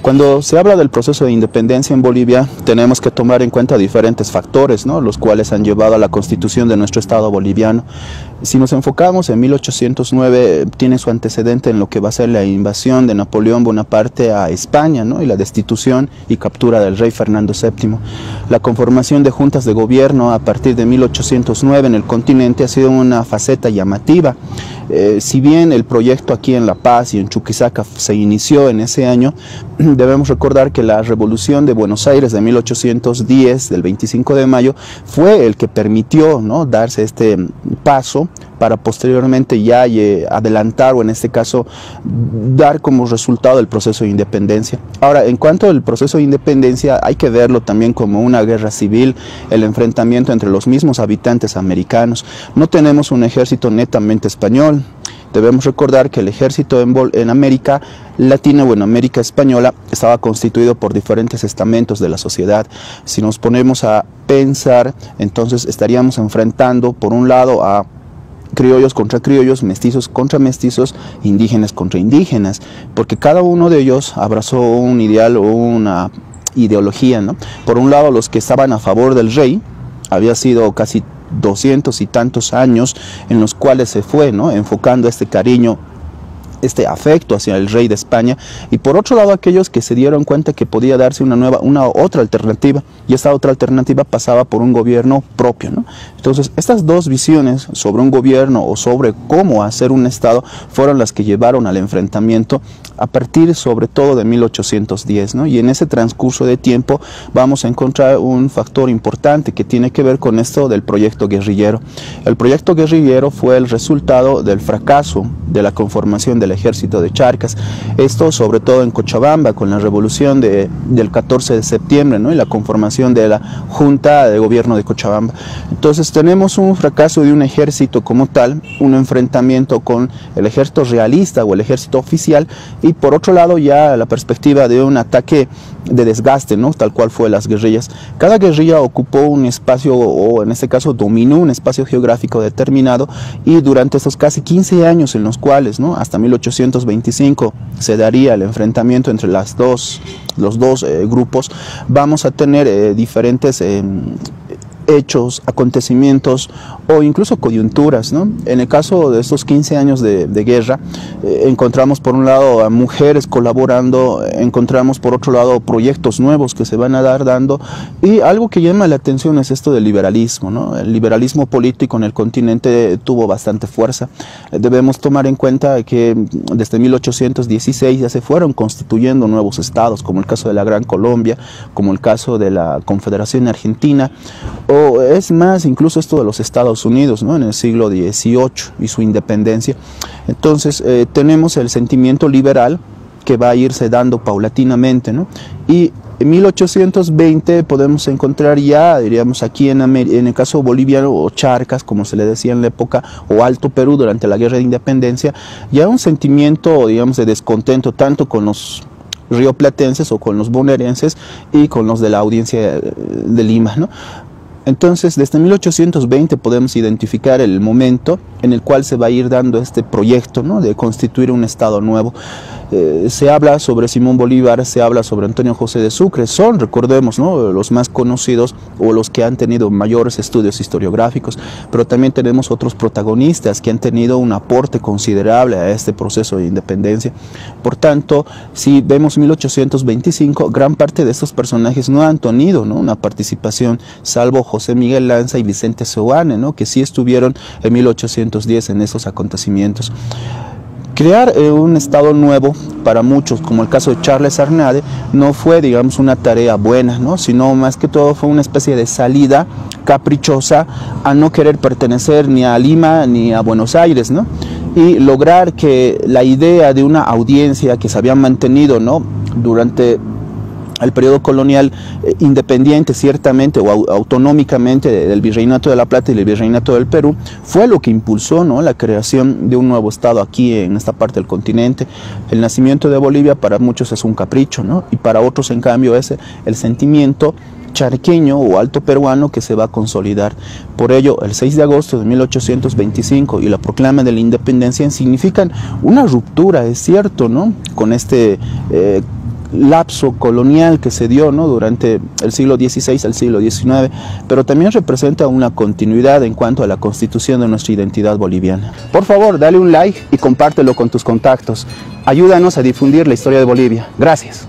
Cuando se habla del proceso de independencia en Bolivia, tenemos que tomar en cuenta diferentes factores, ¿no?, los cuales han llevado a la constitución de nuestro Estado boliviano. Si nos enfocamos en 1809, tiene su antecedente en lo que va a ser la invasión de Napoleón Bonaparte a España, ¿no?, y la destitución y captura del rey Fernando VII. La conformación de juntas de gobierno a partir de 1809 en el continente ha sido una faceta llamativa. Si bien el proyecto aquí en La Paz y en Chuquisaca se inició en ese año, debemos recordar que la Revolución de Buenos Aires de 1810, del 25 de mayo, fue el que permitió, ¿no?, darse este paso para posteriormente ya adelantar, o en este caso dar como resultado el proceso de independencia. Ahora, en cuanto al proceso de independencia, hay que verlo también como una guerra civil, el enfrentamiento entre los mismos habitantes americanos. No tenemos un ejército netamente español. Debemos recordar que el ejército en América Latina o en América Española estaba constituido por diferentes estamentos de la sociedad. Si nos ponemos a pensar, entonces estaríamos enfrentando por un lado a criollos contra criollos, mestizos contra mestizos, indígenas contra indígenas, porque cada uno de ellos abrazó un ideal o una ideología, ¿no? Por un lado, los que estaban a favor del rey, había sido casi 200 y tantos años en los cuales se fue, ¿no?, enfocando este cariño, este afecto hacia el rey de España, y por otro lado aquellos que se dieron cuenta que podía darse una otra alternativa, y esta otra alternativa pasaba por un gobierno propio, ¿no? Entonces estas dos visiones sobre un gobierno o sobre cómo hacer un Estado fueron las que llevaron al enfrentamiento a partir sobre todo de 1810, ¿no? Y en ese transcurso de tiempo vamos a encontrar un factor importante que tiene que ver con esto del proyecto guerrillero. El proyecto guerrillero fue el resultado del fracaso de la conformación del ejército de Charcas, esto sobre todo en Cochabamba con la revolución del 14 de septiembre, ¿no?, y la conformación de la Junta de Gobierno de Cochabamba. Entonces tenemos un fracaso de un ejército como tal, un enfrentamiento con el ejército realista o el ejército oficial, y por otro lado ya la perspectiva de un ataque de desgaste, ¿no?, tal cual fue las guerrillas. Cada guerrilla ocupó un espacio, o en este caso dominó un espacio geográfico determinado, y durante estos casi 15 años en los cuales, ¿no?, hasta 1825 se daría el enfrentamiento entre los dos grupos, vamos a tener diferentes hechos, acontecimientos o incluso coyunturas, ¿no? En el caso de estos 15 años de guerra, encontramos por un lado a mujeres colaborando, encontramos por otro lado proyectos nuevos que se van a dando, y algo que llama la atención es esto del liberalismo, ¿no? El liberalismo político en el continente tuvo bastante fuerza. Debemos tomar en cuenta que desde 1816 ya se fueron constituyendo nuevos estados, como el caso de la Gran Colombia, como el caso de la Confederación Argentina, o es más, incluso esto de los Estados Unidos, ¿no?, en el siglo XVIII y su independencia. Entonces tenemos el sentimiento liberal que va a irse dando paulatinamente, ¿no? Y en 1820 podemos encontrar ya, diríamos aquí en el caso boliviano, o Charcas, como se le decía en la época, o Alto Perú durante la Guerra de Independencia, ya un sentimiento, digamos, de descontento tanto con los rioplatenses o con los bonaerenses y con los de la audiencia de Lima, ¿no? Entonces, desde 1820 podemos identificar el momento en el cual se va a ir dando este proyecto, ¿no?, de constituir un Estado nuevo. Se habla sobre Simón Bolívar, se habla sobre Antonio José de Sucre, son, recordemos, ¿no?, los más conocidos o los que han tenido mayores estudios historiográficos, pero también tenemos otros protagonistas que han tenido un aporte considerable a este proceso de independencia. Por tanto, si vemos 1825, gran parte de estos personajes no han tenido, ¿no?, una participación, salvo José Miguel Lanza y Vicente Seoane, ¿no?, que sí estuvieron en 1810 en esos acontecimientos. Crear un Estado nuevo para muchos, como el caso de Charles Arnade, no fue, digamos, una tarea buena, ¿no?, sino más que todo fue una especie de salida caprichosa a no querer pertenecer ni a Lima ni a Buenos Aires, ¿no?, y lograr que la idea de una audiencia que se había mantenido, ¿no?, durante el periodo colonial independiente ciertamente o autonómicamente del Virreinato de la Plata y del Virreinato del Perú, fue lo que impulsó, ¿no?, la creación de un nuevo Estado aquí en esta parte del continente. El nacimiento de Bolivia para muchos es un capricho, ¿no?, y para otros en cambio es el sentimiento chaqueño o alto peruano que se va a consolidar. Por ello, el 6 de agosto de 1825 y la proclama de la independencia significan una ruptura, es cierto, ¿no?, con este lapso colonial que se dio, ¿no?, durante el siglo XVI al siglo XIX, pero también representa una continuidad en cuanto a la constitución de nuestra identidad boliviana. Por favor, dale un like y compártelo con tus contactos. Ayúdanos a difundir la historia de Bolivia. Gracias.